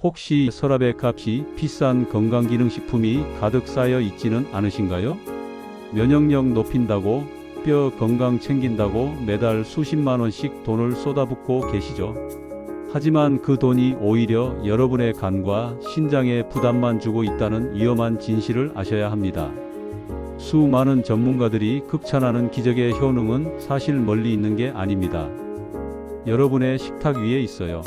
혹시 서랍의 값이 비싼 건강기능식품이 가득 쌓여 있지는 않으신가요? 면역력 높인다고, 뼈 건강 챙긴다고 매달 수십만 원씩 돈을 쏟아붓고 계시죠. 하지만 그 돈이 오히려 여러분의 간과 신장에 부담만 주고 있다는 위험한 진실을 아셔야 합니다. 수많은 전문가들이 극찬하는 기적의 효능은 사실 멀리 있는 게 아닙니다. 여러분의 식탁 위에 있어요.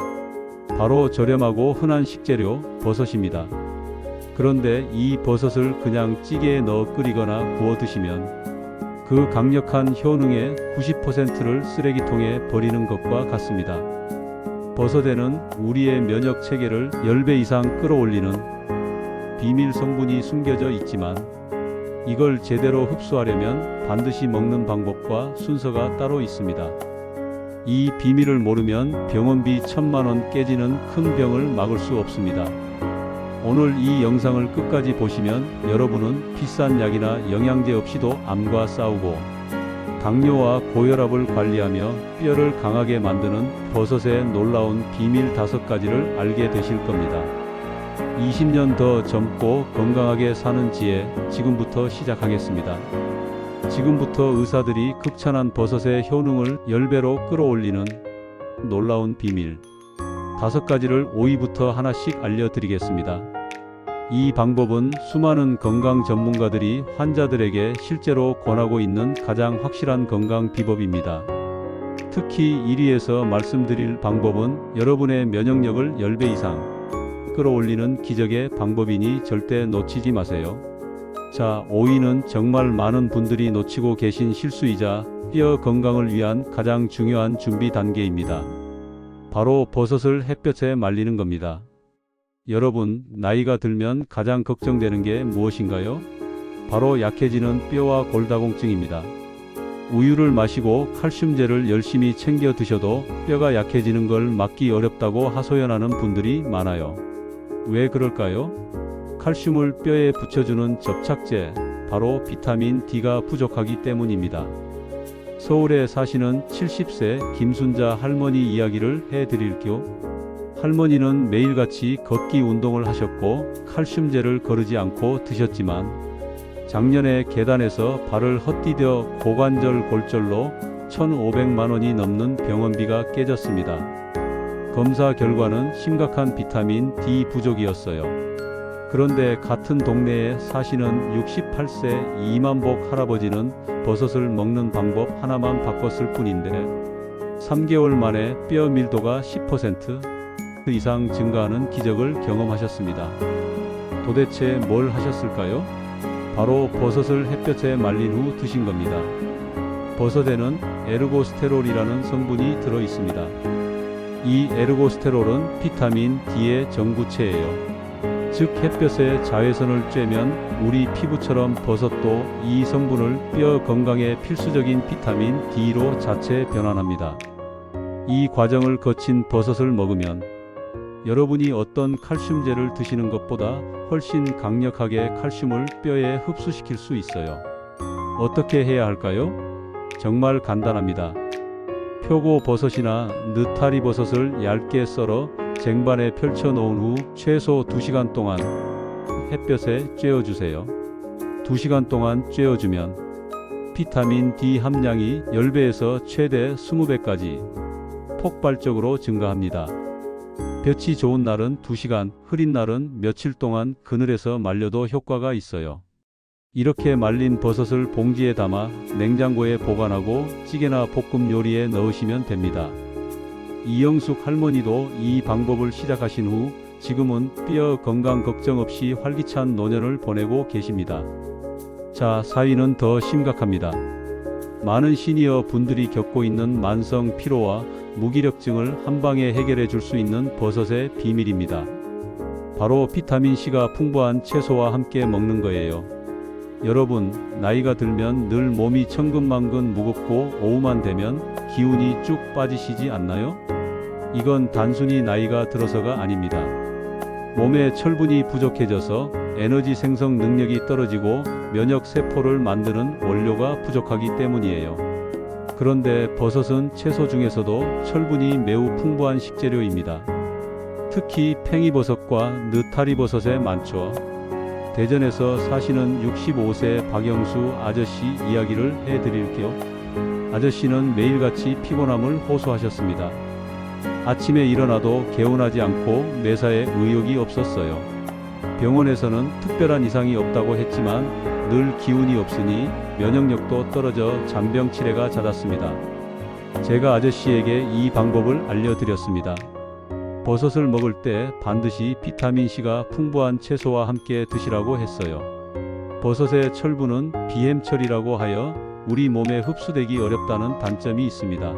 바로 저렴하고 흔한 식재료, 버섯입니다. 그런데 이 버섯을 그냥 찌개에 넣어 끓이거나 구워 드시면 그 강력한 효능의 90%를 쓰레기통에 버리는 것과 같습니다. 버섯에는 우리의 면역 체계를 10배 이상 끌어올리는 비밀 성분이 숨겨져 있지만 이걸 제대로 흡수하려면 반드시 먹는 방법과 순서가 따로 있습니다. 이 비밀을 모르면 병원비 1000만 원 깨지는 큰 병을 막을 수 없습니다. 오늘 이 영상을 끝까지 보시면 여러분은 비싼 약이나 영양제 없이도 암과 싸우고 당뇨와 고혈압을 관리하며 뼈를 강하게 만드는 버섯의 놀라운 비밀 5가지를 알게 되실 겁니다. 20년 더 젊고 건강하게 사는 지혜, 지금부터 시작하겠습니다. 지금부터 의사들이 극찬한 버섯의 효능을 10배로 끌어올리는 놀라운 비밀 5가지를 5위부터 하나씩 알려드리겠습니다. 이 방법은 수많은 건강 전문가들이 환자들에게 실제로 권하고 있는 가장 확실한 건강 비법입니다. 특히 1위에서 말씀드릴 방법은 여러분의 면역력을 10배 이상 끌어올리는 기적의 방법이니 절대 놓치지 마세요. 자, 5위는 정말 많은 분들이 놓치고 계신 실수이자 뼈 건강을 위한 가장 중요한 준비 단계입니다. 바로 버섯을 햇볕에 말리는 겁니다. 여러분, 나이가 들면 가장 걱정되는 게 무엇인가요? 바로 약해지는 뼈와 골다공증입니다. 우유를 마시고 칼슘제를 열심히 챙겨 드셔도 뼈가 약해지는 걸 막기 어렵다고 하소연하는 분들이 많아요. 왜 그럴까요? 칼슘을 뼈에 붙여주는 접착제, 바로 비타민 D가 부족하기 때문입니다. 서울에 사시는 70세 김순자 할머니 이야기를 해드릴게요. 할머니는 매일같이 걷기 운동을 하셨고 칼슘제를 거르지 않고 드셨지만 작년에 계단에서 발을 헛디뎌 고관절 골절로 1,500만 원이 넘는 병원비가 깨졌습니다. 검사 결과는 심각한 비타민 D 부족이었어요. 그런데 같은 동네에 사시는 68세 이만복 할아버지는 버섯을 먹는 방법 하나만 바꿨을 뿐인데 3개월 만에 뼈 밀도가 10% 이상 증가하는 기적을 경험하셨습니다. 도대체 뭘 하셨을까요? 바로 버섯을 햇볕에 말린 후 드신 겁니다. 버섯에는 에르고스테롤이라는 성분이 들어 있습니다. 이 에르고스테롤은 비타민 D의 전구체예요. 즉 햇볕에 자외선을 쬐면 우리 피부처럼 버섯도 이 성분을 뼈 건강에 필수적인 비타민 D로 자체 변환합니다. 이 과정을 거친 버섯을 먹으면 여러분이 어떤 칼슘제를 드시는 것보다 훨씬 강력하게 칼슘을 뼈에 흡수시킬 수 있어요. 어떻게 해야 할까요? 정말 간단합니다. 표고버섯이나 느타리버섯을 얇게 썰어 쟁반에 펼쳐 놓은 후 최소 2시간 동안 햇볕에 쬐어주세요. 2시간 동안 쬐어주면 비타민 D 함량이 10배에서 최대 20배까지 폭발적으로 증가합니다. 볕이 좋은 날은 2시간, 흐린 날은 며칠 동안 그늘에서 말려도 효과가 있어요. 이렇게 말린 버섯을 봉지에 담아 냉장고에 보관하고 찌개나 볶음 요리에 넣으시면 됩니다. 이영숙 할머니도 이 방법을 시작하신 후 지금은 뼈 건강 걱정 없이 활기찬 노년을 보내고 계십니다. 자, 4위는 더 심각합니다. 많은 시니어 분들이 겪고 있는 만성 피로와 무기력증을 한방에 해결해 줄 수 있는 버섯의 비밀입니다. 바로 비타민C가 풍부한 채소와 함께 먹는 거예요. 여러분, 나이가 들면 늘 몸이 천근만근 무겁고 오후만 되면 기운이 쭉 빠지시지 않나요? 이건 단순히 나이가 들어서가 아닙니다. 몸에 철분이 부족해져서 에너지 생성 능력이 떨어지고 면역 세포를 만드는 원료가 부족하기 때문이에요. 그런데 버섯은 채소 중에서도 철분이 매우 풍부한 식재료입니다. 특히 팽이버섯과 느타리버섯에 많죠. 대전에서 사시는 65세 박영수 아저씨 이야기를 해드릴게요. 아저씨는 매일같이 피곤함을 호소하셨습니다. 아침에 일어나도 개운하지 않고 매사에 의욕이 없었어요. 병원에서는 특별한 이상이 없다고 했지만 늘 기운이 없으니 면역력도 떨어져 잔병 치레가 잦았습니다. 제가 아저씨에게 이 방법을 알려드렸습니다. 버섯을 먹을 때 반드시 비타민C가 풍부한 채소와 함께 드시라고 했어요. 버섯의 철분은 비햄철이라고 하여 우리 몸에 흡수되기 어렵다는 단점이 있습니다.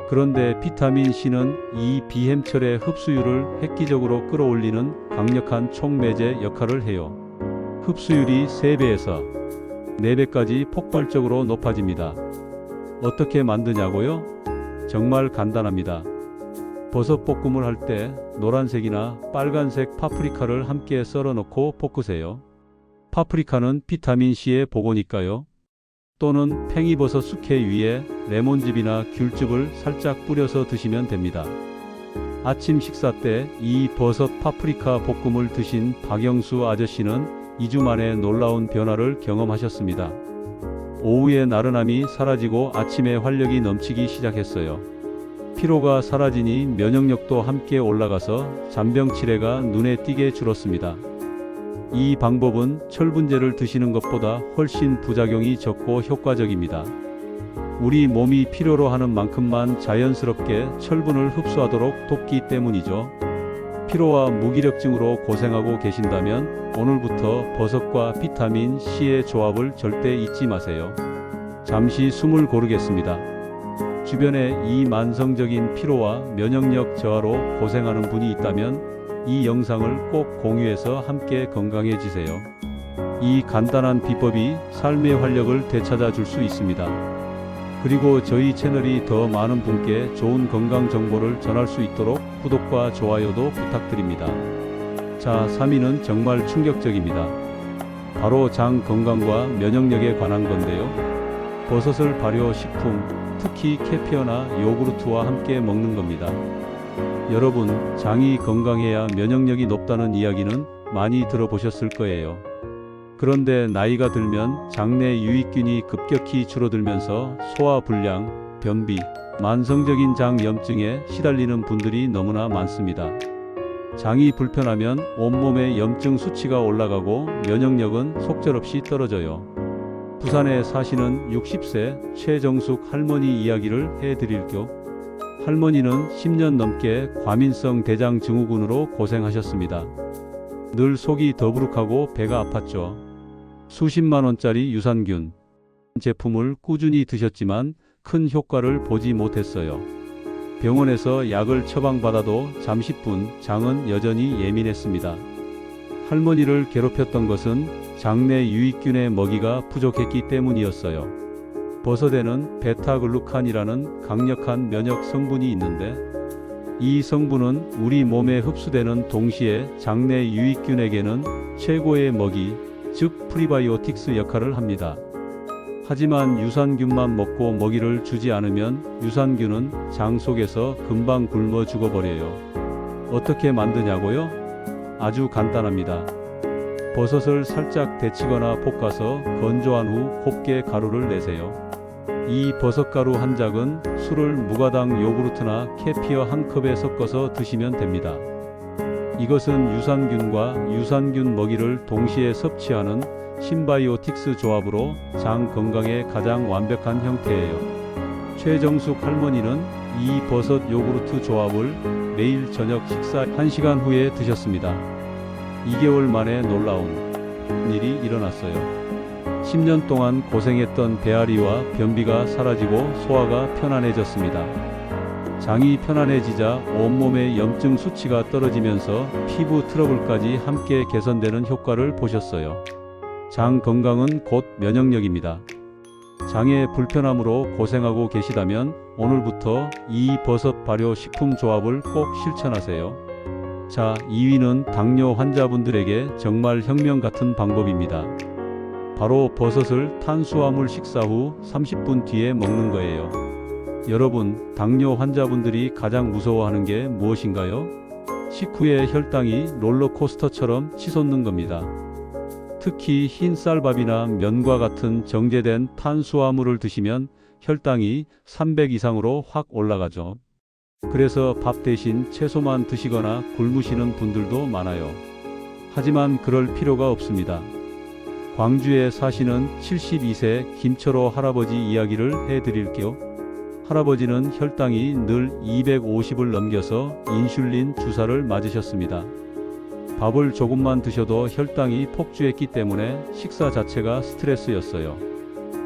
그런데 비타민C는 이 비햄철의 흡수율을 획기적으로 끌어올리는 강력한 촉매제 역할을 해요. 흡수율이 3배에서 4배까지 폭발적으로 높아집니다. 어떻게 만드냐고요? 정말 간단합니다. 버섯 볶음을 할 때 노란색이나 빨간색 파프리카를 함께 썰어 넣고 볶으세요. 파프리카는 비타민C의 보고니까요. 또는 팽이버섯 숙회 위에 레몬즙이나 귤즙을 살짝 뿌려서 드시면 됩니다. 아침 식사 때 이 버섯 파프리카 볶음을 드신 박영수 아저씨는 2주 만에 놀라운 변화를 경험하셨습니다. 오후에 나른함이 사라지고 아침에 활력이 넘치기 시작했어요. 피로가 사라지니 면역력도 함께 올라가서 잔병 치레가 눈에 띄게 줄었습니다. 이 방법은 철분제를 드시는 것보다 훨씬 부작용이 적고 효과적입니다. 우리 몸이 필요로 하는 만큼만 자연스럽게 철분을 흡수하도록 돕기 때문이죠. 피로와 무기력증으로 고생하고 계신다면 오늘부터 버섯과 비타민 C의 조합을 절대 잊지 마세요. 잠시 숨을 고르겠습니다. 주변에 이 만성적인 피로와 면역력 저하로 고생하는 분이 있다면 이 영상을 꼭 공유해서 함께 건강해지세요. 이 간단한 비법이 삶의 활력을 되찾아 줄 수 있습니다. 그리고 저희 채널이 더 많은 분께 좋은 건강 정보를 전할 수 있도록 구독과 좋아요도 부탁드립니다. 자, 3위는 정말 충격적입니다. 바로 장 건강과 면역력에 관한 건데요. 버섯을 발효식품, 특히 케피어나 요구르트와 함께 먹는 겁니다. 여러분, 장이 건강해야 면역력이 높다는 이야기는 많이 들어보셨을 거예요. 그런데 나이가 들면 장내 유익균이 급격히 줄어들면서 소화불량, 변비, 만성적인 장염증에 시달리는 분들이 너무나 많습니다. 장이 불편하면 온몸의 염증 수치가 올라가고 면역력은 속절없이 떨어져요. 부산에 사시는 60세 최정숙 할머니 이야기를 해드릴게요. 할머니는 10년 넘게 과민성 대장 증후군으로 고생하셨습니다. 늘 속이 더부룩하고 배가 아팠죠. 수십만 원짜리 유산균 제품을 꾸준히 드셨지만 큰 효과를 보지 못했어요. 병원에서 약을 처방받아도 잠시뿐 장은 여전히 예민했습니다. 할머니를 괴롭혔던 것은 장내 유익균의 먹이가 부족했기 때문이었어요. 버섯에는 베타글루칸이라는 강력한 면역 성분이 있는데 이 성분은 우리 몸에 흡수되는 동시에 장내 유익균에게는 최고의 먹이, 즉 프리바이오틱스 역할을 합니다. 하지만 유산균만 먹고 먹이를 주지 않으면 유산균은 장 속에서 금방 굶어 죽어버려요. 어떻게 만드냐고요? 아주 간단합니다. 버섯을 살짝 데치거나 볶아서 건조한 후 곱게 가루를 내세요. 이 버섯가루 한 작은 술을 무가당 요구르트나 케피어 한 컵에 섞어서 드시면 됩니다. 이것은 유산균과 유산균 먹이를 동시에 섭취하는 신바이오틱스 조합으로 장 건강에 가장 완벽한 형태예요. 최정숙 할머니는 이 버섯 요구르트 조합을 매일 저녁 식사 1시간 후에 드셨습니다. 2개월 만에 놀라운 일이 일어났어요. 10년 동안 고생했던 배앓이와 변비가 사라지고 소화가 편안해졌습니다. 장이 편안해지자 온몸의 염증 수치가 떨어지면서 피부 트러블까지 함께 개선되는 효과를 보셨어요. 장 건강은 곧 면역력입니다. 장의 불편함으로 고생하고 계시다면 오늘부터 이 버섯 발효 식품 조합을 꼭 실천하세요. 자, 2위는 당뇨 환자분들에게 정말 혁명 같은 방법입니다. 바로 버섯을 탄수화물 식사 후 30분 뒤에 먹는 거예요. 여러분, 당뇨 환자분들이 가장 무서워하는 게 무엇인가요? 식후에 혈당이 롤러코스터처럼 치솟는 겁니다. 특히 흰 쌀밥이나 면과 같은 정제된 탄수화물을 드시면 혈당이 300 이상으로 확 올라가죠. 그래서 밥 대신 채소만 드시거나 굶으시는 분들도 많아요. 하지만 그럴 필요가 없습니다. 광주에 사시는 72세 김철호 할아버지 이야기를 해드릴게요. 할아버지는 혈당이 늘 250을 넘겨서 인슐린 주사를 맞으셨습니다. 밥을 조금만 드셔도 혈당이 폭주했기 때문에 식사 자체가 스트레스였어요.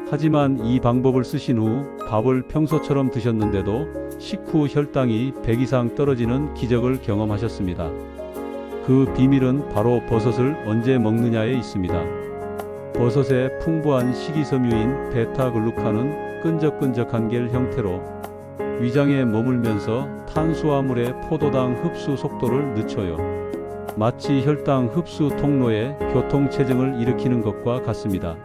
하지만 이 방법을 쓰신 후 밥을 평소처럼 드셨는데도 식후 혈당이 100 이상 떨어지는 기적을 경험하셨습니다. 그 비밀은 바로 버섯을 언제 먹느냐에 있습니다. 버섯의 풍부한 식이섬유인 베타글루칸은 끈적끈적한 겔 형태로 위장에 머물면서 탄수화물의 포도당 흡수 속도를 늦춰요. 마치 혈당 흡수 통로에 교통체증을 일으키는 것과 같습니다.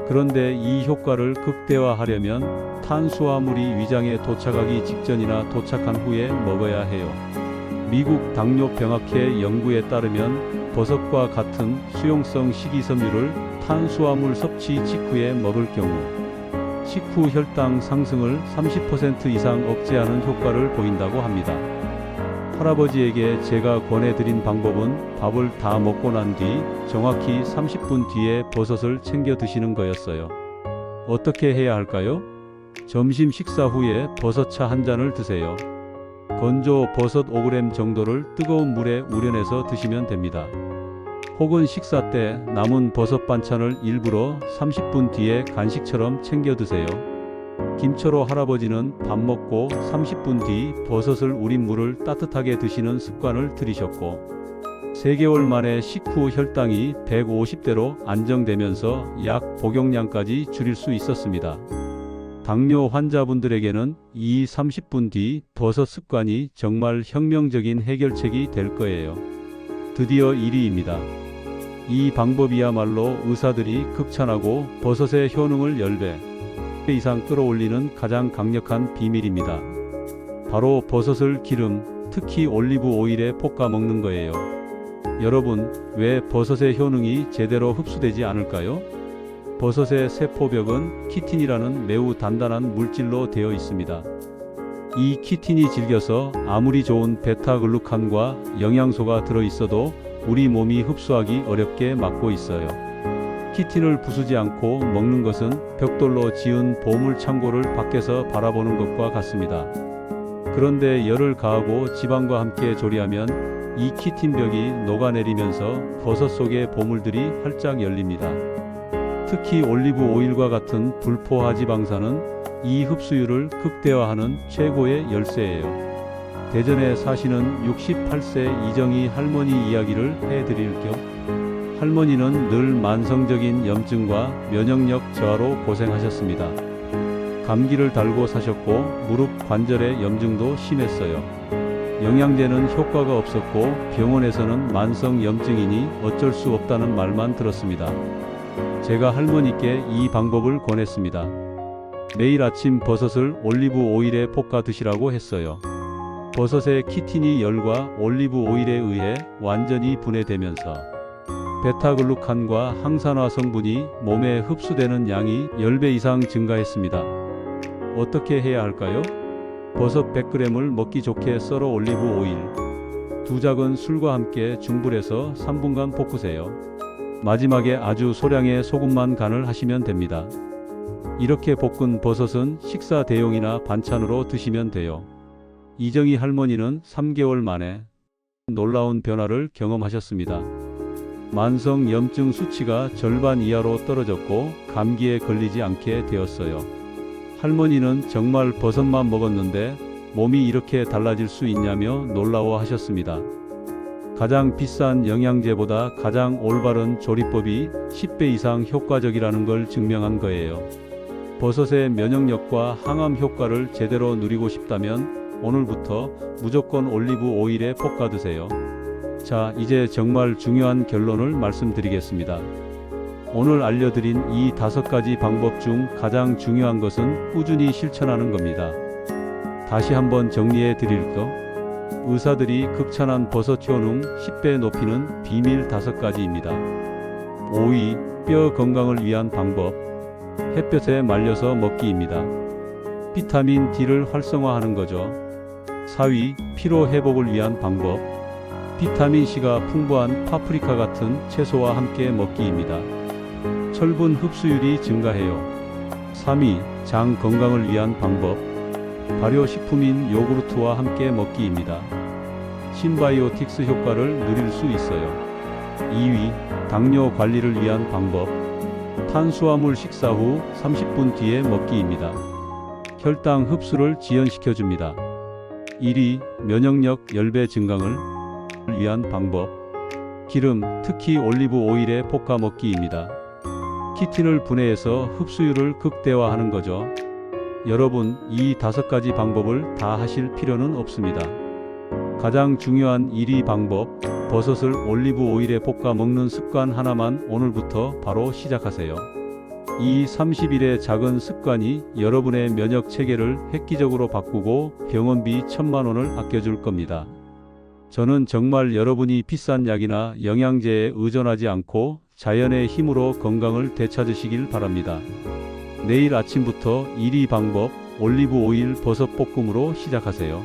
그런데 이 효과를 극대화하려면 탄수화물이 위장에 도착하기 직전이나 도착한 후에 먹어야 해요. 미국 당뇨병학회 연구에 따르면 버섯과 같은 수용성 식이섬유를 탄수화물 섭취 직후에 먹을 경우 식후 혈당 상승을 30% 이상 억제하는 효과를 보인다고 합니다. 할아버지에게 제가 권해드린 방법은 밥을 다 먹고 난 뒤 정확히 30분 뒤에 버섯을 챙겨 드시는 거였어요. 어떻게 해야 할까요? 점심 식사 후에 버섯차 한 잔을 드세요. 건조 버섯 5g 정도를 뜨거운 물에 우려내서 드시면 됩니다. 혹은 식사 때 남은 버섯 반찬을 일부러 30분 뒤에 간식처럼 챙겨 드세요. 김철호 할아버지는 밥 먹고 30분 뒤 버섯을 우린 물을 따뜻하게 드시는 습관을 들이셨고 3개월 만에 식후 혈당이 150대로 안정되면서 약 복용량까지 줄일 수 있었습니다. 당뇨 환자분들에게는 이 30분 뒤 버섯 습관이 정말 혁명적인 해결책이 될 거예요. 드디어 1위입니다. 이 방법이야말로 의사들이 극찬하고 버섯의 효능을 10배 이상 끌어올리는 가장 강력한 비밀입니다. 바로 버섯을 기름, 특히 올리브 오일에 볶아 먹는 거예요. 여러분, 왜 버섯의 효능이 제대로 흡수되지 않을까요? 버섯의 세포벽은 키틴이라는 매우 단단한 물질로 되어 있습니다. 이 키틴이 질겨서 아무리 좋은 베타글루칸과 영양소가 들어있어도 우리 몸이 흡수하기 어렵게 막고 있어요. 키틴을 부수지 않고 먹는 것은 벽돌로 지은 보물 창고를 밖에서 바라보는 것과 같습니다. 그런데 열을 가하고 지방과 함께 조리하면 이 키틴벽이 녹아내리면서 버섯 속의 보물들이 활짝 열립니다. 특히 올리브 오일과 같은 불포화지방산은 이 흡수율을 극대화하는 최고의 열쇠예요. 대전에 사시는 68세 이정희 할머니 이야기를 해드릴 겸 할머니는 늘 만성적인 염증과 면역력 저하로 고생하셨습니다. 감기를 달고 사셨고 무릎 관절의 염증도 심했어요. 영양제는 효과가 없었고 병원에서는 만성 염증이니 어쩔 수 없다는 말만 들었습니다. 제가 할머니께 이 방법을 권했습니다. 매일 아침 버섯을 올리브 오일에 볶아 드시라고 했어요. 버섯의 키틴이 열과 올리브 오일에 의해 완전히 분해되면서 베타글루칸과 항산화 성분이 몸에 흡수되는 양이 10배 이상 증가했습니다. 어떻게 해야 할까요? 버섯 100g을 먹기 좋게 썰어 올리브 오일 2작은 술과 함께 중불에서 3분간 볶으세요. 마지막에 아주 소량의 소금만 간을 하시면 됩니다. 이렇게 볶은 버섯은 식사 대용이나 반찬으로 드시면 돼요. 이정희 할머니는 3개월 만에 놀라운 변화를 경험하셨습니다. 만성 염증 수치가 절반 이하로 떨어졌고 감기에 걸리지 않게 되었어요. 할머니는 정말 버섯만 먹었는데 몸이 이렇게 달라질 수 있냐며 놀라워하셨습니다. 가장 비싼 영양제보다 가장 올바른 조리법이 10배 이상 효과적이라는 걸 증명한 거예요. 버섯의 면역력과 항암 효과를 제대로 누리고 싶다면 오늘부터 무조건 올리브 오일에 볶아 드세요. 자, 이제 정말 중요한 결론을 말씀드리겠습니다. 오늘 알려드린 이 5가지 방법 중 가장 중요한 것은 꾸준히 실천하는 겁니다. 다시 한번 정리해 드릴 거. 의사들이 극찬한 버섯 효능 10배 높이는 비밀 5가지입니다. 5위, 뼈 건강을 위한 방법. 햇볕에 말려서 먹기입니다. 비타민 D를 활성화하는 거죠. 4위, 피로 회복을 위한 방법. 비타민 C가 풍부한 파프리카 같은 채소와 함께 먹기입니다. 철분 흡수율이 증가해요. 3위, 장 건강을 위한 방법. 발효식품인 요구르트와 함께 먹기입니다. 신바이오틱스 효과를 누릴 수 있어요. 2위, 당뇨 관리를 위한 방법. 탄수화물 식사 후 30분 뒤에 먹기입니다. 혈당 흡수를 지연시켜줍니다. 1위, 면역력 10배 증강을 위한 방법. 기름, 특히 올리브 오일에 볶아 먹기입니다. 키틴을 분해해서 흡수율을 극대화하는 거죠. 여러분, 이 5가지 방법을 다 하실 필요는 없습니다. 가장 중요한 1위 방법, 버섯을 올리브 오일에 볶아 먹는 습관 하나만 오늘부터 바로 시작하세요. 이 30일의 작은 습관이 여러분의 면역 체계를 획기적으로 바꾸고 병원비 1000만 원을 아껴줄 겁니다. 저는 정말 여러분이 비싼 약이나 영양제에 의존하지 않고 자연의 힘으로 건강을 되찾으시길 바랍니다. 내일 아침부터 1위 방법, 올리브 오일 버섯 볶음으로 시작하세요.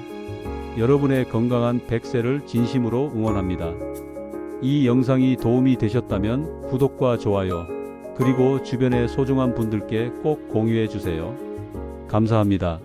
여러분의 건강한 100세를 진심으로 응원합니다. 이 영상이 도움이 되셨다면 구독과 좋아요, 그리고 주변의 소중한 분들께 꼭 공유해 주세요. 감사합니다.